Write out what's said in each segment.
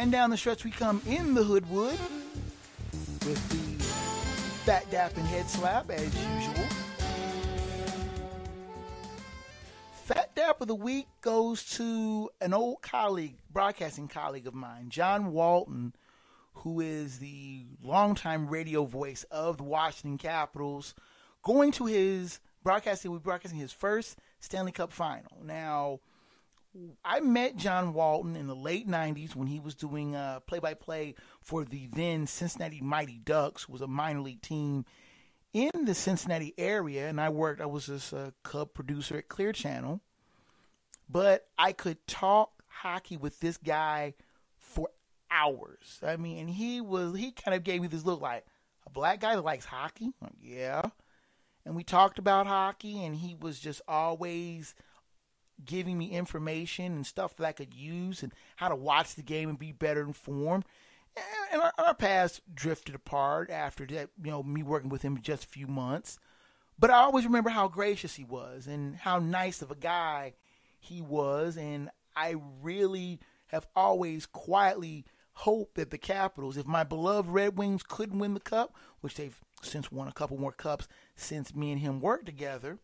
And down the stretch we come in the Hoodwood with the Phat Dap and Head Slap as usual. Phat Dap of the week goes to an old colleague, broadcasting colleague of mine, John Walton, who is the longtime radio voice of the Washington Capitals, going to his broadcasting his first Stanley Cup final. Now, I met John Walton in the late 90s when he was doing play-by-play for the then Cincinnati Mighty Ducks, who was a minor league team in the Cincinnati area, and I was just a Cub producer at Clear Channel. But I could talk hockey with this guy for hours. I mean, and he kind of gave me this look like, a black guy that likes hockey? Like, yeah. And we talked about hockey, and he was just always giving me information and stuff that I could use and how to watch the game and be better informed. And our paths drifted apart after that, me working with him just a few months. But I always remember how gracious he was and how nice of a guy he was. And I really have always quietly hoped that the Capitals, if my beloved Red Wings couldn't win the Cup, which they've since won a couple more Cups since me and him worked together,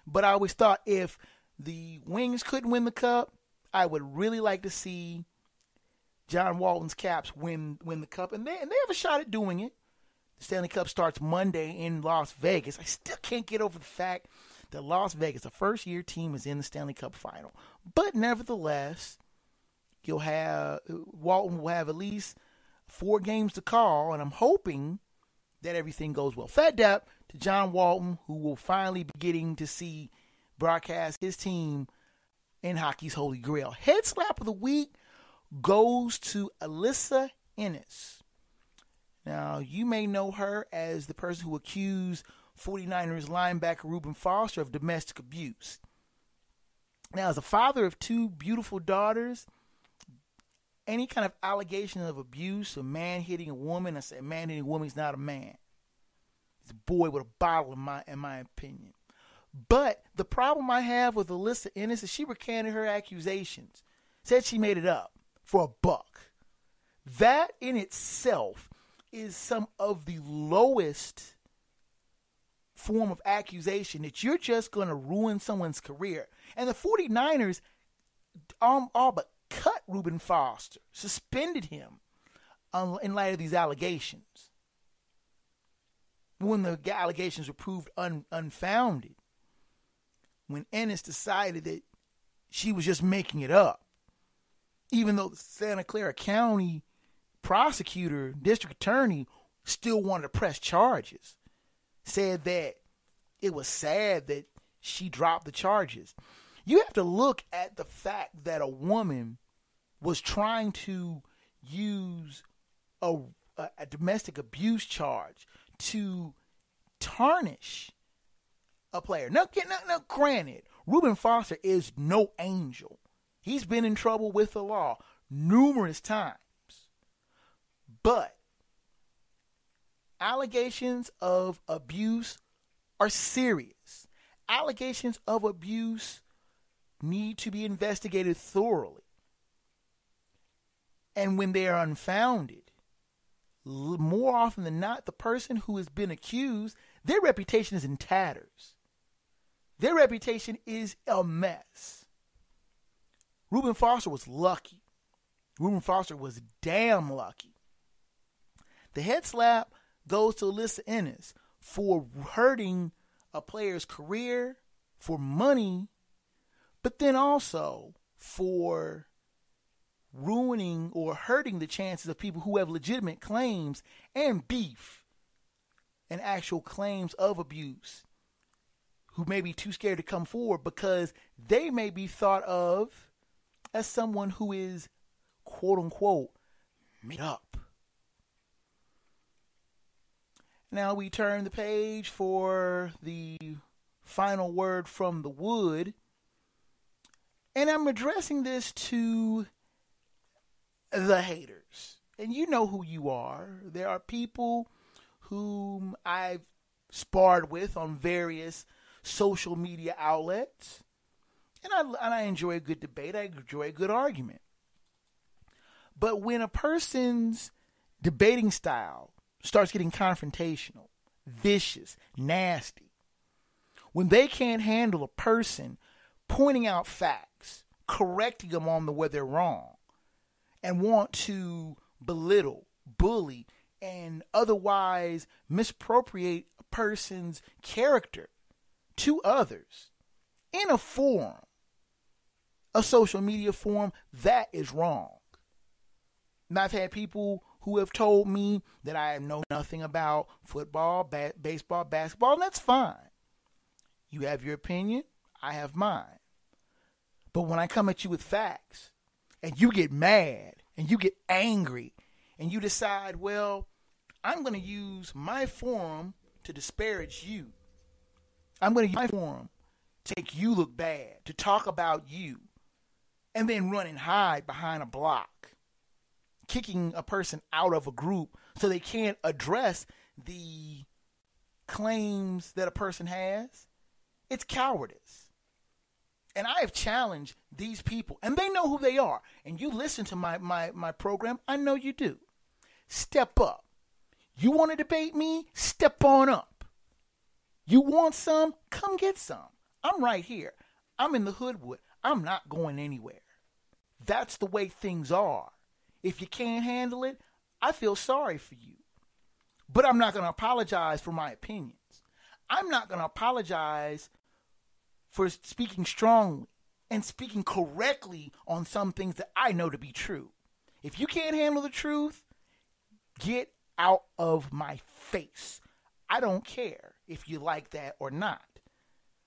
but I always thought if the Wings couldn't win the Cup, I would really like to see John Walton's Caps win the Cup, and they have a shot at doing it. The Stanley Cup starts Monday in Las Vegas. I still can't get over the fact that Las Vegas, the first-year team, is in the Stanley Cup final. But nevertheless, Walton will have at least 4 games to call, and I'm hoping that everything goes well. Phat Dap to John Walton, who will finally be getting to see broadcast his team in hockey's holy grail. Head slap of the week goes to Alyssa Ennis. Now, you may know her as the person who accused 49ers linebacker Reuben Foster of domestic abuse. Now, as a father of 2 beautiful daughters, any kind of allegation of abuse, a man hitting a woman, I say a man hitting a woman is not a man. He's a boy with a bottle, in my opinion. But the problem I have with Alyssa Ennis is she recanted her accusations, said she made it up for $1. That in itself is some of the lowest form of accusation, that you're just going to ruin someone's career. And the 49ers all but cut Reuben Foster, suspended him in light of these allegations, when the allegations were proved unfounded. When Ennis decided that she was just making it up, even though the Santa Clara County prosecutor, district attorney, still wanted to press charges, said that it was sad that she dropped the charges. You have to look at the fact that a woman was trying to use a domestic abuse charge to tarnish a player. Now, granted, Reuben Foster is no angel. He's been in trouble with the law numerous times. But allegations of abuse are serious. Allegations of abuse need to be investigated thoroughly. And when they are unfounded, more often than not, the person who has been accused, their reputation is in tatters. Their reputation is a mess. Reuben Foster was lucky. Reuben Foster was damn lucky. The head slap goes to Alyssa Ennis for hurting a player's career, for money, but then also for ruining or hurting the chances of people who have legitimate claims and beef and actual claims of abuse, who may be too scared to come forward because they may be thought of as someone who is, quote unquote, made up. Now we turn the page for the final word from the wood. And I'm addressing this to the haters. And you know who you are. There are people whom I've sparred with on various social media outlets. And I enjoy a good debate. I enjoy a good argument. But when a person's debating style starts getting confrontational, vicious, nasty, when they can't handle a person pointing out facts, correcting them on where they're wrong, and want to belittle, bully, and otherwise misappropriate a person's character to others in a forum, a social media forum, that is wrong. And I've had people who have told me that I know nothing about football, baseball, basketball, and that's fine. You have your opinion, I have mine. But when I come at you with facts, and you get mad, and you get angry, and you decide, well, I'm going to use my forum to disparage you. I'm going to use my forum to make you look bad, to talk about you, and then run and hide behind a block, kicking a person out of a group so they can't address the claims that a person has. It's cowardice. And I have challenged these people, and they know who they are. And you listen to my program, I know you do. Step up. You want to debate me? Step on up. You want some? Come get some. I'm right here. I'm in the Hoodwood. I'm not going anywhere. That's the way things are. If you can't handle it, I feel sorry for you. But I'm not going to apologize for my opinions. I'm not going to apologize for speaking strongly and speaking correctly on some things that I know to be true. If you can't handle the truth, get out of my face. I don't care if you like that or not.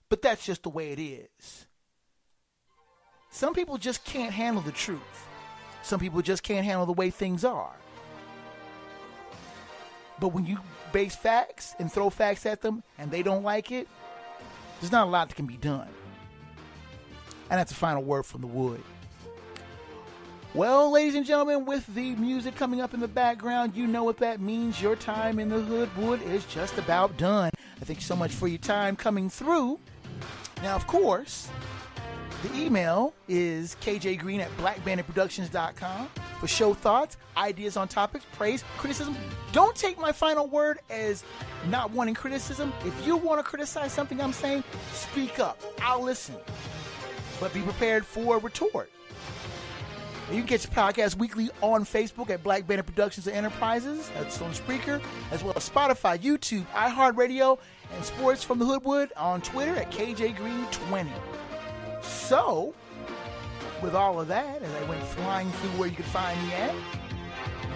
But that's just the way it is. Some people just can't handle the truth. Some people just can't handle the way things are. But when you base facts and throw facts at them and they don't like it, there's not a lot that can be done. And that's the final word from the Wood. Well, ladies and gentlemen, with the music coming up in the background, you know what that means. Your time in the Hoodwood is just about done. I thank you so much for your time coming through. Now, of course, the email is kjgreen@blackbanditproductions.com for show thoughts, ideas on topics, praise, criticism. Don't take my final word as not wanting criticism. If you want to criticize something I'm saying, speak up. I'll listen. But be prepared for a retort. You can catch the podcast weekly on Facebook at Black Bandit Productions and Enterprises. That's on Spreaker, as well as Spotify, YouTube, iHeartRadio, and Sports from the Hoodwood on Twitter at KJGreen20. So, with all of that, as I went flying through where you could find me at,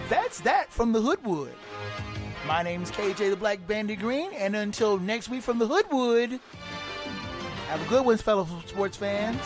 that's that from the Hoodwood. My name's KJ the Black Bandit Green, and until next week from the Hoodwood, have a good one, fellow sports fans.